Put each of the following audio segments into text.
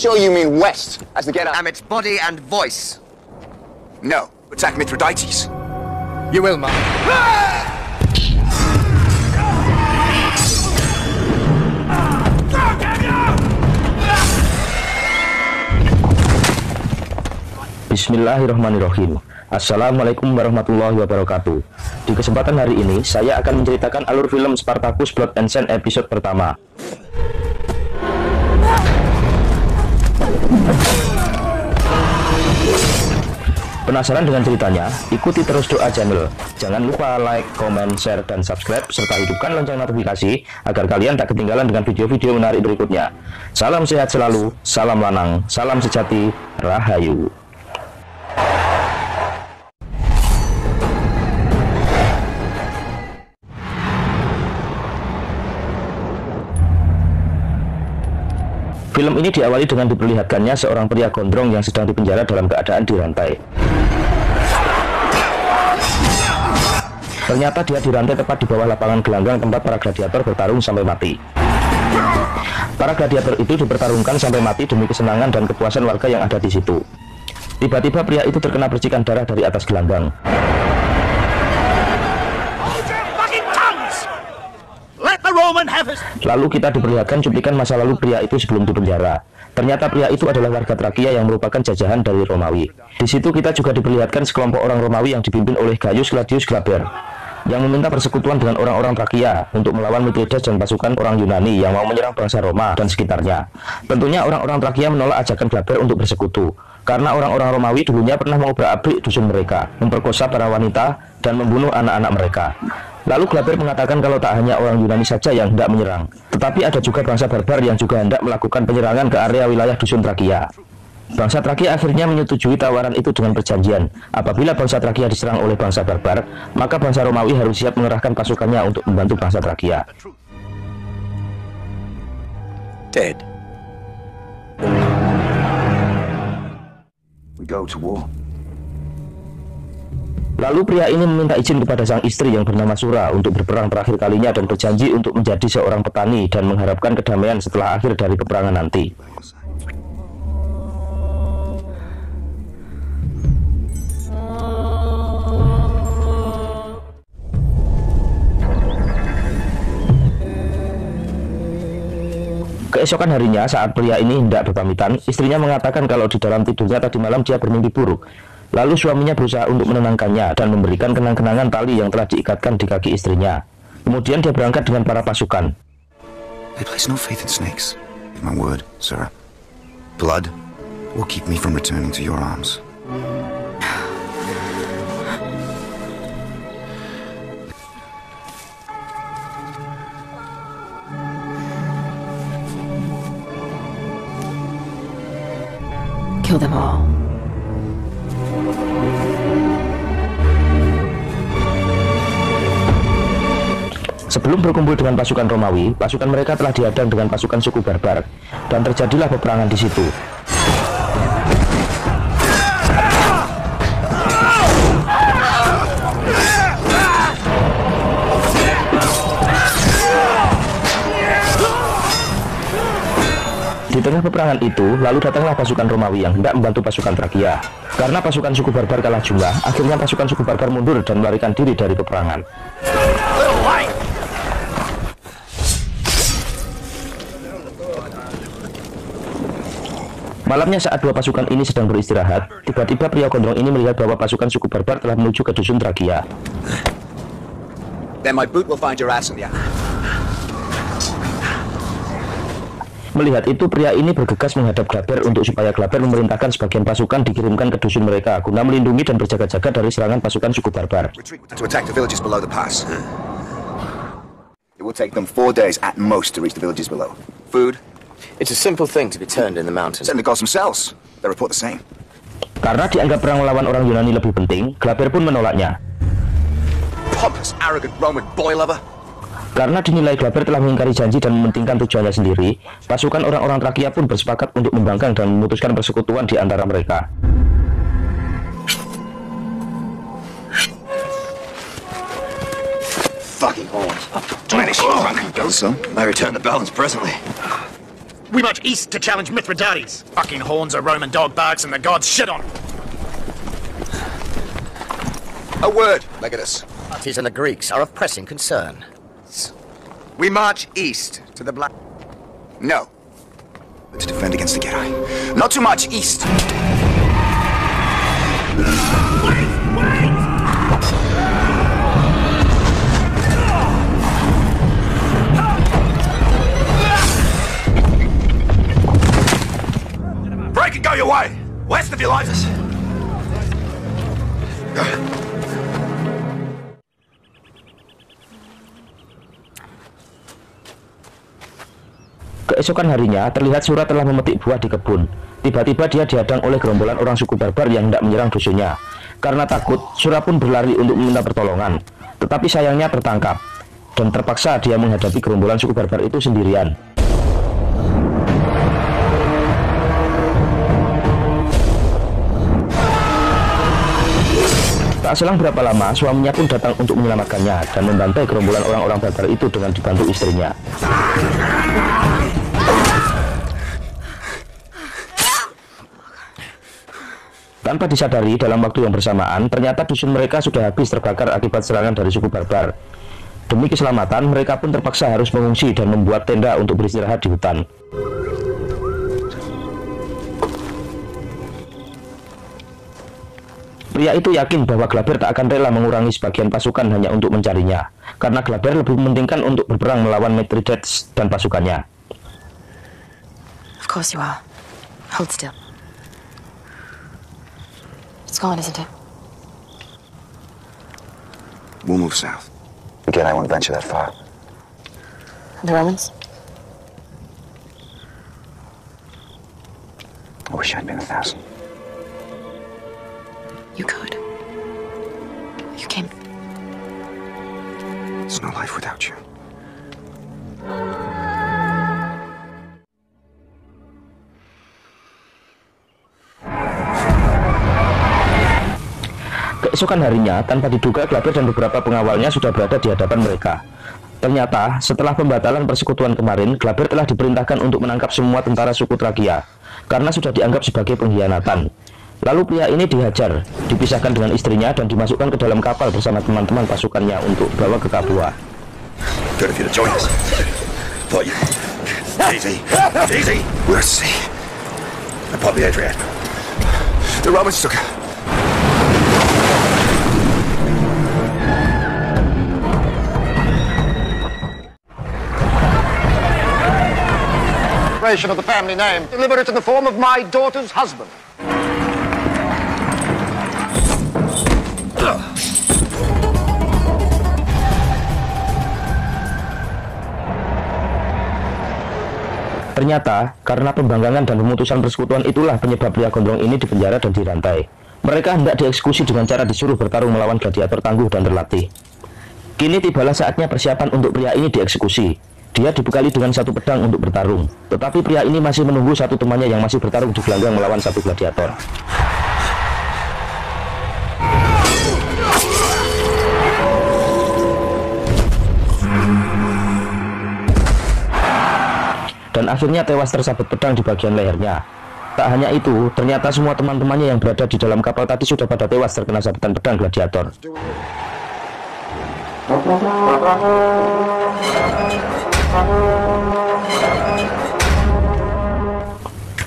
sure you mean west, as the get up? Am its body and voice. No, attack Mithridates. You will, Mark. Bismillahirrahmanirrahim. Assalamualaikum warahmatullahi wabarakatuh. Di kesempatan hari ini, saya akan menceritakan alur film Spartacus Blood and Sand episode pertama. Penasaran dengan ceritanya? Ikuti terus Doa Channel. Jangan lupa like, comment, share, dan subscribe, serta hidupkan lonceng notifikasi agar kalian tak ketinggalan dengan video-video menarik berikutnya. Salam sehat selalu, salam lanang, salam sejati, rahayu. Film ini diawali dengan diperlihatkannya seorang pria gondrong yang sedang dipenjara dalam keadaan dirantai. Ternyata dia dirantai tepat di bawah lapangan gelanggang tempat para gladiator bertarung sampai mati. Para gladiator itu dipertarungkan sampai mati demi kesenangan dan kepuasan warga yang ada di situ. Tiba-tiba pria itu terkena percikan darah dari atas gelanggang. Lalu kita diperlihatkan cuplikan masa lalu pria itu sebelum dipenjara. Ternyata pria itu adalah warga Trakia yang merupakan jajahan dari Romawi. Di situ kita juga diperlihatkan sekelompok orang Romawi yang dipimpin oleh Gaius Claudius Glaber, yang meminta persekutuan dengan orang-orang Trakia untuk melawan Mithridates dan pasukan orang Yunani yang mau menyerang bangsa Roma dan sekitarnya. Tentunya orang-orang Trakia menolak ajakan Glaber untuk bersekutu, karena orang-orang Romawi dulunya pernah mengobrak-abrik dusun mereka, memperkosa para wanita, dan membunuh anak-anak mereka. Lalu Glaber mengatakan kalau tak hanya orang Yunani saja yang hendak menyerang, tetapi ada juga bangsa barbar yang juga hendak melakukan penyerangan ke area wilayah dusun Trakia. Bangsa Trakia akhirnya menyetujui tawaran itu dengan perjanjian. Apabila bangsa Trakia diserang oleh bangsa barbar, maka bangsa Romawi harus siap mengerahkan pasukannya untuk membantu bangsa Trakia. Dead. We go to war. Lalu pria ini meminta izin kepada sang istri yang bernama Sura untuk berperang terakhir kalinya dan berjanji untuk menjadi seorang petani dan mengharapkan kedamaian setelah akhir dari peperangan nanti. Keesokan harinya saat pria ini hendak berpamitan, istrinya mengatakan kalau di dalam tidurnya tadi malam dia bermimpi buruk. Lalu suaminya berusaha untuk menenangkannya dan memberikan kenang-kenangan tali yang telah diikatkan di kaki istrinya. Kemudian dia berangkat dengan para pasukan. I place no faith in snakes. Give my word, sir. Blood will keep me from returning to your arms. Kill them all. Sebelum berkumpul dengan pasukan Romawi, pasukan mereka telah dihadang dengan pasukan suku barbar, dan terjadilah peperangan di situ. Di tengah peperangan itu, lalu datanglah pasukan Romawi yang hendak membantu pasukan Trakia. Karena pasukan suku barbar kalah jumlah, akhirnya pasukan suku barbar mundur dan melarikan diri dari peperangan. Malamnya saat dua pasukan ini sedang beristirahat, tiba-tiba pria gondrong ini melihat bahwa pasukan suku barbar telah menuju ke dusun Trakia. Then my boot will find your ass in the alley. Melihat itu, pria ini bergegas menghadap Glaber untuk supaya Glaber memerintahkan sebagian pasukan dikirimkan ke dusun mereka guna melindungi dan berjaga-jaga dari serangan pasukan suku barbar. To attack the villages below the pass. It will take them 4 days at most to reach the villages below. Food? It's a simple thing to be turned in the mountains. Send the gods themselves. They report the same. Karena dianggap perang melawan orang Yunani lebih penting, Glaber pun menolaknya. Pompous, arrogant Roman boy lover. Karena dinilai Glaber telah mengingkari janji dan mementingkan tujuannya sendiri, pasukan orang-orang Trakia pun bersepakat untuk membangkang dan memutuskan persekutuan di antara mereka. Fucking horns. Diminish your drunken ghost. I return the balance presently. We march east to challenge Mithridates. Fucking horns are Roman dog barks and the gods shit on 'em. A word. Legatus. Parties and the Greeks are of pressing concern. We march east to the Black... No. To defend against the Gedai. Not too much east. Break and go your way. West of Elysus. Keesokan harinya, terlihat Sura telah memetik buah di kebun. Tiba-tiba dia dihadang oleh gerombolan orang suku barbar yang hendak menyerang dusunnya. Karena takut, Sura pun berlari untuk meminta pertolongan. Tetapi sayangnya tertangkap, dan terpaksa dia menghadapi gerombolan suku barbar itu sendirian. Tak selang berapa lama, suaminya pun datang untuk menyelamatkannya dan membantai gerombolan orang-orang barbar itu dengan dibantu istrinya. Tanpa disadari, dalam waktu yang bersamaan, ternyata dusun mereka sudah habis terbakar akibat serangan dari suku barbar. Demi keselamatan, mereka pun terpaksa harus mengungsi dan membuat tenda untuk beristirahat di hutan. Pria itu yakin bahwa Glaber tak akan rela mengurangi sebagian pasukan hanya untuk mencarinya, karena Glaber lebih mementingkan untuk berperang melawan Mithridates dan pasukannya. Of course you are. Hold still. It's gone, isn't it? We'll move south. Again, I won't venture that far. The Romans? I wish I'd been 1,000. You could. You came. There's no life without you. Keesokan harinya, tanpa diduga, Glaber dan beberapa pengawalnya sudah berada di hadapan mereka. Ternyata, setelah pembatalan persekutuan kemarin, Glaber telah diperintahkan untuk menangkap semua tentara suku Trakia, karena sudah dianggap sebagai pengkhianatan. Lalu pria ini dihajar, dipisahkan dengan istrinya dan dimasukkan ke dalam kapal bersama teman-teman pasukannya untuk dibawa ke Capua. Good of you to join us. Thought you... Easy. Easy. We're at sea. Above the Adriatic. The Romans took her. Of the family name, deliver it in the form of my daughter's husband. Ternyata, karena pembanggangan dan pemutusan persekutuan itulah penyebab pria gondrong ini dipenjara dan dirantai. Mereka hendak dieksekusi dengan cara disuruh bertarung melawan gladiator tangguh dan terlatih. Kini tibalah saatnya persiapan untuk pria ini dieksekusi. Dia dibekali dengan satu pedang untuk bertarung. Tetapi pria ini masih menunggu satu temannya yang masih bertarung di gelanggang melawan satu gladiator. Dan akhirnya tewas tersabet pedang di bagian lehernya. Tak hanya itu, ternyata semua teman-temannya yang berada di dalam kapal tadi sudah pada tewas terkena sabetan pedang gladiator.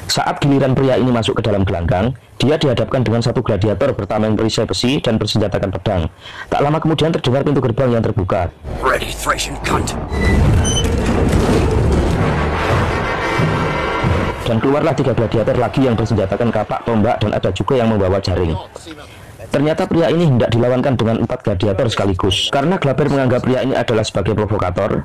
Saat giliran pria ini masuk ke dalam gelanggang, dia dihadapkan dengan satu gladiator bertameng perisai besi dan bersenjatakan pedang. Tak lama kemudian terdengar pintu gerbang yang terbuka. Ready, Thracian cunt. Dan keluarlah 3 gladiator lagi yang bersenjatakan kapak, tombak, dan ada juga yang membawa jaring. Ternyata pria ini hendak dilawankan dengan 4 gladiator sekaligus. Karena Glaber menganggap pria ini adalah sebagai provokator,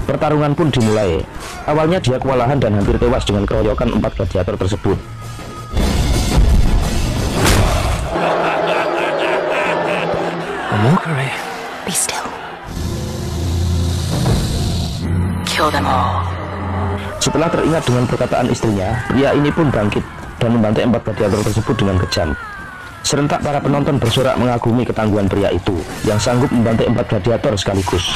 pertarungan pun dimulai. Awalnya dia kewalahan dan hampir tewas dengan keroyokan 4 gladiator tersebut. A mockery. Be still. Kill them all. Setelah teringat dengan perkataan istrinya, pria ini pun bangkit dan membantai 4 gladiator tersebut dengan kejam. Serentak para penonton bersorak mengagumi ketangguhan pria itu yang sanggup membantai 4 gladiator sekaligus.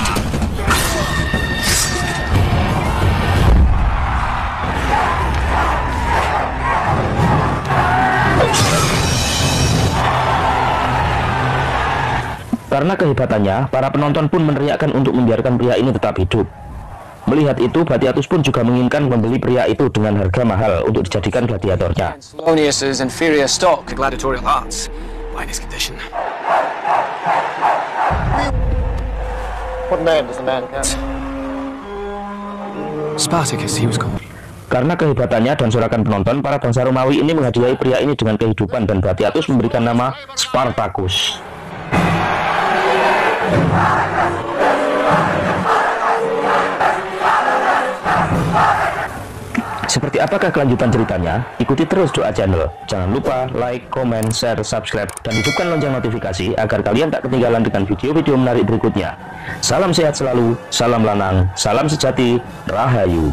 Karena kehebatannya, para penonton pun meneriakkan untuk membiarkan pria ini tetap hidup. Melihat itu, Batiatus pun juga menginginkan membeli pria itu dengan harga mahal untuk dijadikan gladiatornya. Polonius's inferior stock, gladiatorial arts, by this condition. What name does the man carry? Spartacus, he was called. Karena kehebatannya dan sorakan penonton, para bangsa Romawi ini menghadiahi pria ini dengan kehidupan dan Batiatus memberikan nama Spartacus. Seperti apakah kelanjutan ceritanya? Ikuti terus Doa Channel. Jangan lupa like, comment, share, subscribe, dan hidupkan lonceng notifikasi agar kalian tak ketinggalan dengan video-video menarik berikutnya. Salam sehat selalu, salam lanang, salam sejati, Rahayu.